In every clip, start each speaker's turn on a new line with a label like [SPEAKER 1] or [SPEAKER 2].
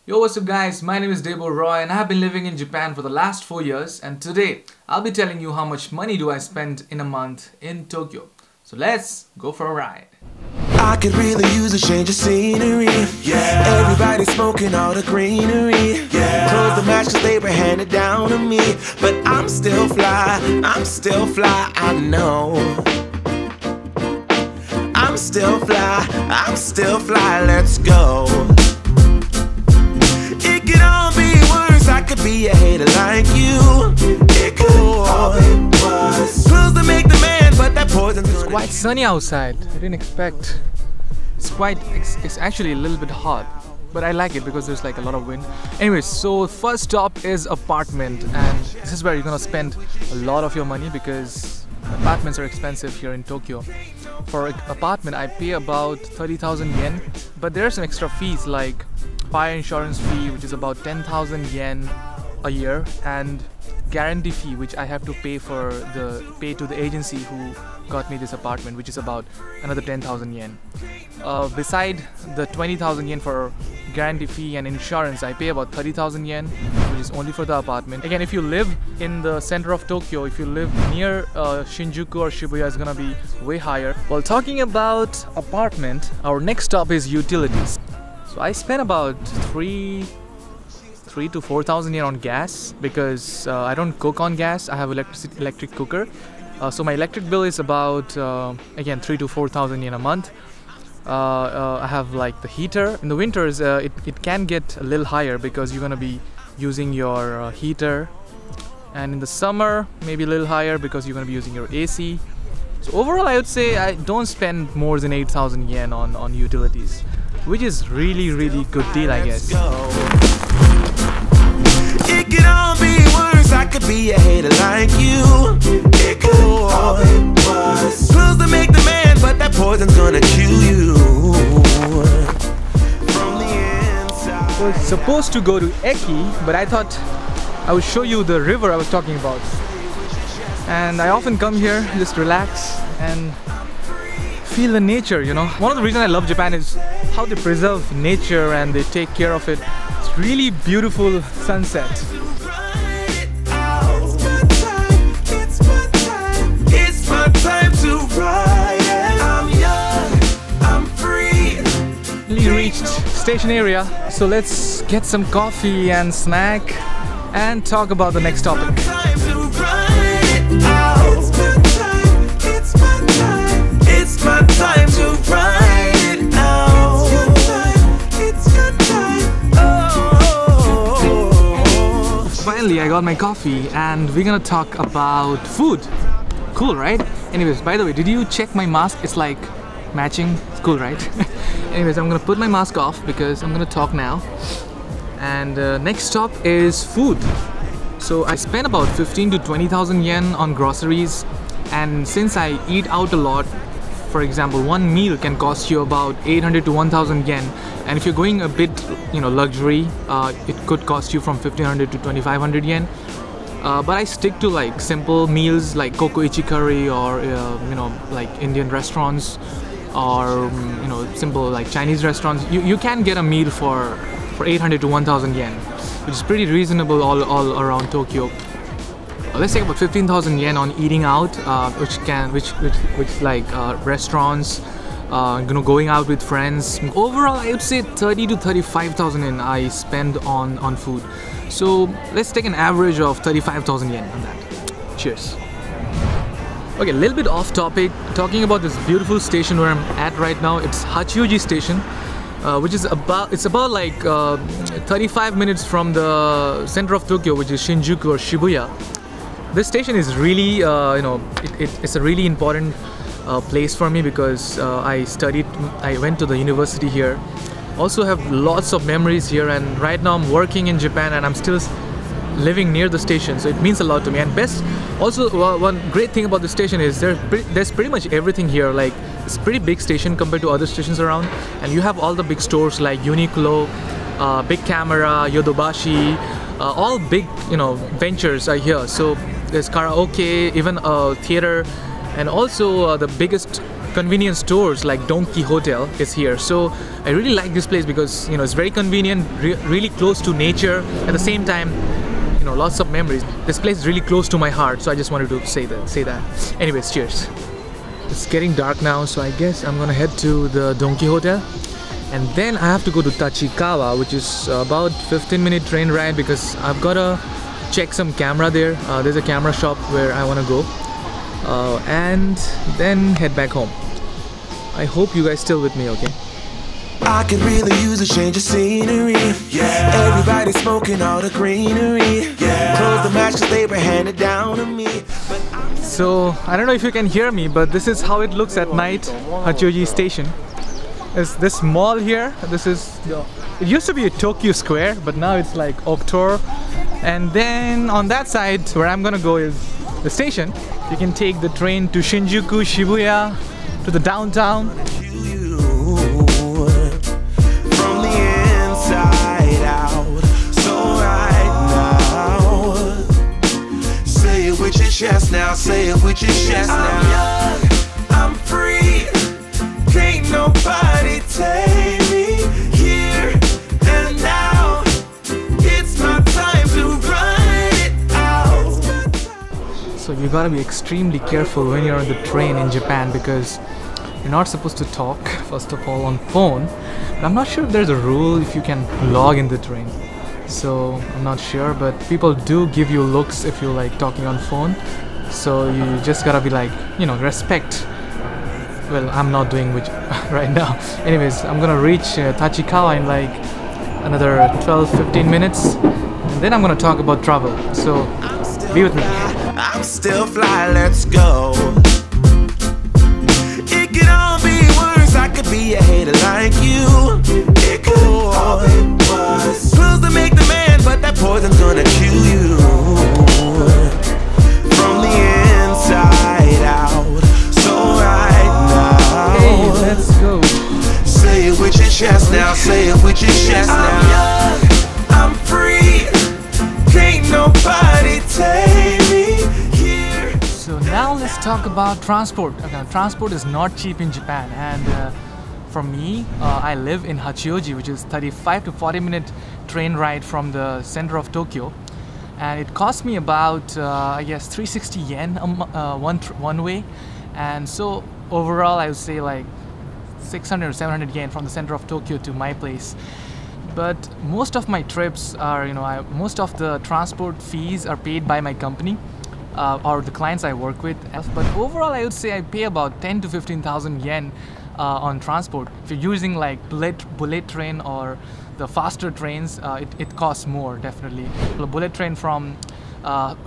[SPEAKER 1] Yo, what's up guys, my name is Debo Roy and I have been living in Japan for the last 4 years, and today I'll be telling you how much money do I spend in a month in Tokyo. So let's go for a ride.
[SPEAKER 2] I could really use a change of scenery. Yeah. Everybody smoking all the greenery. Yeah. Close the match cause they were handed down to me. But I'm still fly, I know. I'm still fly, let's go. It could all be worse, I could be a hater like you. It could all be worse. Pills to make the man, but that poison's
[SPEAKER 1] It's quite sunny outside. I didn't expect. It's actually a little bit hot, but I like it because there's like a lot of wind. Anyways, so first stop is apartment, and this is where you're gonna spend a lot of your money because apartments are expensive here in Tokyo. For an apartment, I pay about 30,000 yen, but there are some extra fees like fire insurance fee, which is about 10,000 yen a year, and guarantee fee, which I have to pay to the agency who got me this apartment, which is about another 10,000 yen. Beside the 20,000 yen for guarantee fee and insurance, I pay about 30,000 yen, which is only for the apartment. Again, if you live in the center of Tokyo, if you live near Shinjuku or Shibuya, it's gonna be way higher. While talking about apartment, our next stop is utilities. So I spent about 3 to 4,000 yen on gas because I don't cook on gas. I have electric cooker. So my electric bill is about again 3 to 4,000 yen a month. I have like the heater. In the winters it can get a little higher because you're gonna be using your heater, and in the summer maybe a little higher because you're gonna be using your AC. So overall I would say I don't spend more than 8,000 yen on utilities, which is really good deal, I guess.
[SPEAKER 2] It could all be worse, I could be a hater like you. It could all be worse. Pills to make the man, but that poison's gonna kill you from the inside.
[SPEAKER 1] So it's supposed to go to Eki, but I thought I would show you the river I was talking about. And I often come here, just relax and feel the nature, you know. One of the reasons I love Japan is how they preserve nature and they take care of it. It's really beautiful sunset.
[SPEAKER 2] It's my time to ride it. I'm young, I'm free.
[SPEAKER 1] We reached station area, so let's get some coffee and snack and talk about the next topic.
[SPEAKER 2] It's my time to ride it out. It's your time. Oh.
[SPEAKER 1] Finally, I got my coffee and we're gonna talk about food. Cool, right? Anyways, by the way, did you check my mask? It's like matching. It's cool, right? Anyways, I'm gonna put my mask off because I'm gonna talk now. And next stop is food. So I spent about 15 to 20,000 yen on groceries, and since I eat out a lot, for example, one meal can cost you about 800 to 1,000 yen, and if you're going a bit, luxury, it could cost you from 1,500 to 2,500 yen. But I stick to like simple meals like Kokoichi curry or like Indian restaurants, or simple like Chinese restaurants. You can get a meal for 800 to 1,000 yen, which is pretty reasonable all around Tokyo. Let's take about 15,000 yen on eating out, which like restaurants, going out with friends. Overall, I would say 30 to 35,000 yen I spend on food. So let's take an average of 35,000 yen on that. Cheers. Okay, a little bit off topic. Talking about this beautiful station where I'm at right now. It's Hachioji Station, which is about like 35 minutes from the center of Tokyo, which is Shinjuku or Shibuya. This station is really, it's a really important place for me because I went to the university here. Also have lots of memories here, and right now I'm working in Japan and I'm still living near the station, so it means a lot to me. And one great thing about the station is there's pretty much everything here. Like, it's a pretty big station compared to other stations around, and you have all the big stores like Uniqlo, Big Camera, Yodobashi, all big ventures are here. So there's karaoke, even a theater, and also the biggest convenience stores like Donkey Hotel is here. So I really like this place because it's very convenient, really close to nature. At the same time, lots of memories. This place is really close to my heart, so I just wanted to say that. Anyways, cheers. It's getting dark now, so I guess I'm gonna head to the Donkey Hotel, and then I have to go to Tachikawa, which is about 15-minute train ride because I've gotta check some camera there. There's a camera shop where I wanna go, and then head back home. I hope you guys still with me, okay?
[SPEAKER 2] I could really use a change of scenery. Yeah. Everybody smoking all the greenery. Yeah. Close the match 'cause they were handed down to me.
[SPEAKER 1] So I don't know if you can hear me, but this is how it looks at night. Hachioji Station. Is this mall here? It used to be a Tokyo Square, but now it's like Oktor. And then on that side, where I'm gonna go is the station. You can take the train to Shinjuku, Shibuya, to the downtown.
[SPEAKER 2] Chest now, say it with your chest now. I'm young, I'm free. Can't nobody take me here and now. It's my time to run it out.
[SPEAKER 1] So you gotta be extremely careful when you're on the train in Japan because you're not supposed to talk, first of all, on phone. But I'm not sure if there's a rule if you can log in the train. So I'm not sure, but people do give you looks if you're like talking on phone. So you just gotta be like, respect. Well, I'm not doing which right now. Anyways, I'm gonna reach Tachikawa in like another 12-15 minutes, and then I'm gonna talk about travel. So be with me.
[SPEAKER 2] I'm still fly, let's go. It could all be worse. I could be a hater like you. It could all be worse. Pills to make the man, but that poison's gonna kill you from the inside out. So right now,
[SPEAKER 1] hey, let's go.
[SPEAKER 2] Say it with your chest now. Say it with your chest now. I'm young, I'm free. Can't nobody take me here.
[SPEAKER 1] So now let's talk about transport. Okay, transport is not cheap in Japan, and for me, I live in Hachioji, which is 35 to 40-minute train ride from the center of Tokyo, and it cost me about I guess 360 yen one way, and so overall I would say like 600 or 700 yen from the center of Tokyo to my place. But most of my trips are, most of the transport fees are paid by my company or the clients I work with. But overall, I would say I pay about 10 to 15,000 yen on transport. If you're using like bullet train or the faster trains, it costs more, definitely. A bullet train from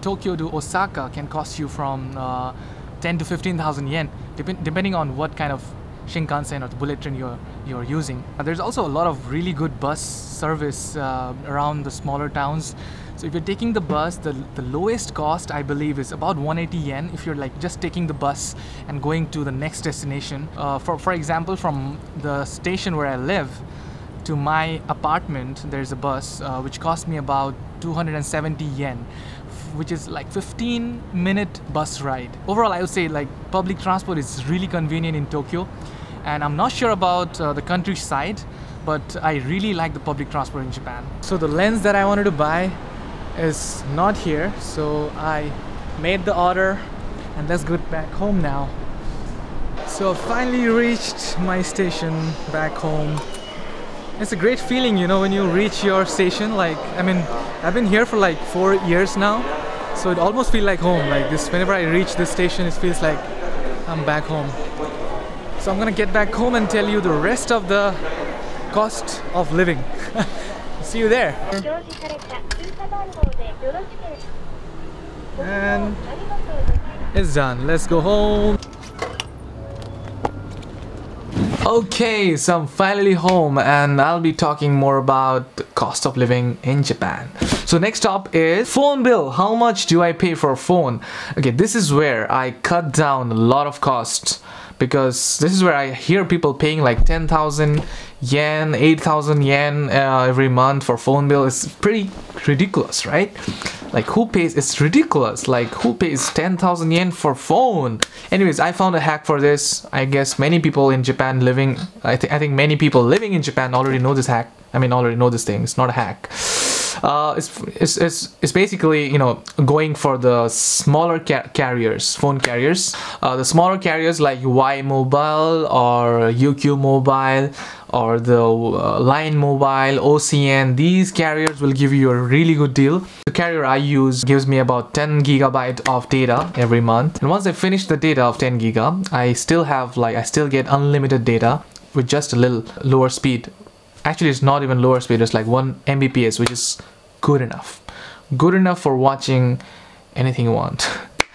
[SPEAKER 1] Tokyo to Osaka can cost you from 10 to 15,000 yen, depending on what kind of Shinkansen or the bullet train you're using. There's also a lot of really good bus service around the smaller towns. So if you're taking the bus, the lowest cost I believe is about 180 yen if you're like just taking the bus and going to the next destination. For example, from the station where I live to my apartment, there's a bus which cost me about 270 yen, which is like 15-minute bus ride. Overall, I would say like public transport is really convenient in Tokyo, and I'm not sure about the countryside, but I really like the public transport in Japan. So the lens that I wanted to buy is not here, so I made the order, and let's get back home now. So I finally reached my station back home. It's a great feeling, when you reach your station. Like, I mean, I've been here for like 4 years now, so it almost feels like home. Like this, whenever I reach this station, it feels like I'm back home. So I'm gonna get back home and tell you the rest of the cost of living. See you there. And it's done. Let's go home. Okay, so I'm finally home, and I'll be talking more about the cost of living in Japan. So next up is phone bill. How much do I pay for a phone? Okay, this is where I cut down a lot of costs because this is where I hear people paying like 10,000 yen, 8,000 yen every month for phone bill. It's pretty ridiculous, right? Like, who pays? It's ridiculous. Like, who pays 10,000 yen for phone? Anyways, I found a hack for this. I guess many people in Japan living, I think many people living in Japan already know this hack. I mean, already know this thing. It's not a hack. It's basically, you know, going for the smaller carriers, phone carriers. The smaller carriers like Y Mobile or UQ Mobile or the Line Mobile, OCN. These carriers will give you a really good deal. The carrier I use gives me about 10 gigabyte of data every month, and once I finish the data of 10 giga, I still get unlimited data with just a little lower speed. Actually, it's not even lower speed, it's like 1 Mbps, which is good enough. Good enough for watching anything you want.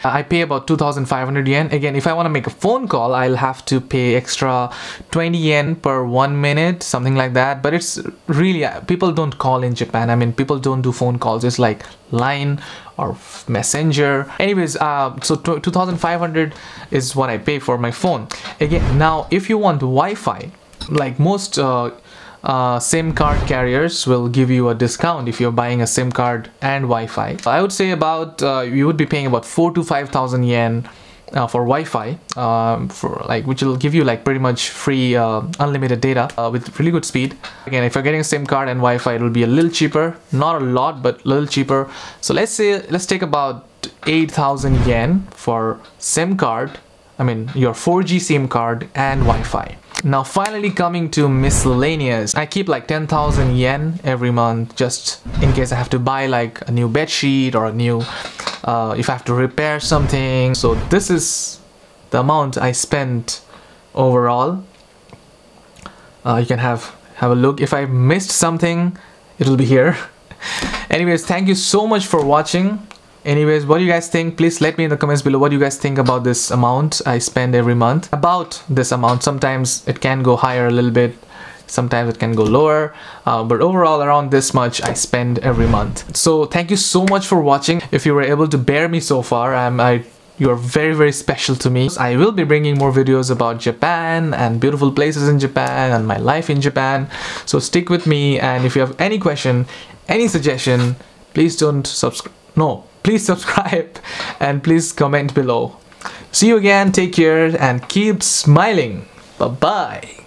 [SPEAKER 1] I pay about 2,500 yen. Again, if I want to make a phone call, I'll have to pay extra 20 yen per 1 minute, something like that. But it's really, people don't call in Japan. I mean, people don't do phone calls. It's like Line or Messenger. Anyways, so 2,500 is what I pay for my phone. Again, now if you want Wi-Fi, like most SIM card carriers will give you a discount if you're buying a SIM card and Wi-Fi. I would say about you would be paying about 4,000 to 5,000 yen for Wi-Fi, which will give you like pretty much free unlimited data with really good speed. Again, if you're getting a SIM card and Wi-Fi, it will be a little cheaper, not a lot, but a little cheaper. So let's take about 8,000 yen for SIM card. I mean your 4G SIM card and Wi-Fi. Now finally coming to miscellaneous. I keep like 10,000 yen every month just in case I have to buy like a new bed sheet or a new if I have to repair something. So this is the amount I spent overall. You can have a look. If I missed something, it'll be here. Anyways, thank you so much for watching. Anyways, what do you guys think? Please let me in the comments below what do you guys think about this amount I spend every month. About this amount, sometimes it can go higher a little bit, sometimes it can go lower, but overall around this much I spend every month. So thank you so much for watching. If you were able to bear me so far, you are very, very special to me. I will be bringing more videos about Japan and beautiful places in Japan and my life in Japan. So stick with me, and if you have any question, any suggestion, please please subscribe and please comment below. See you again, take care and keep smiling. Bye bye.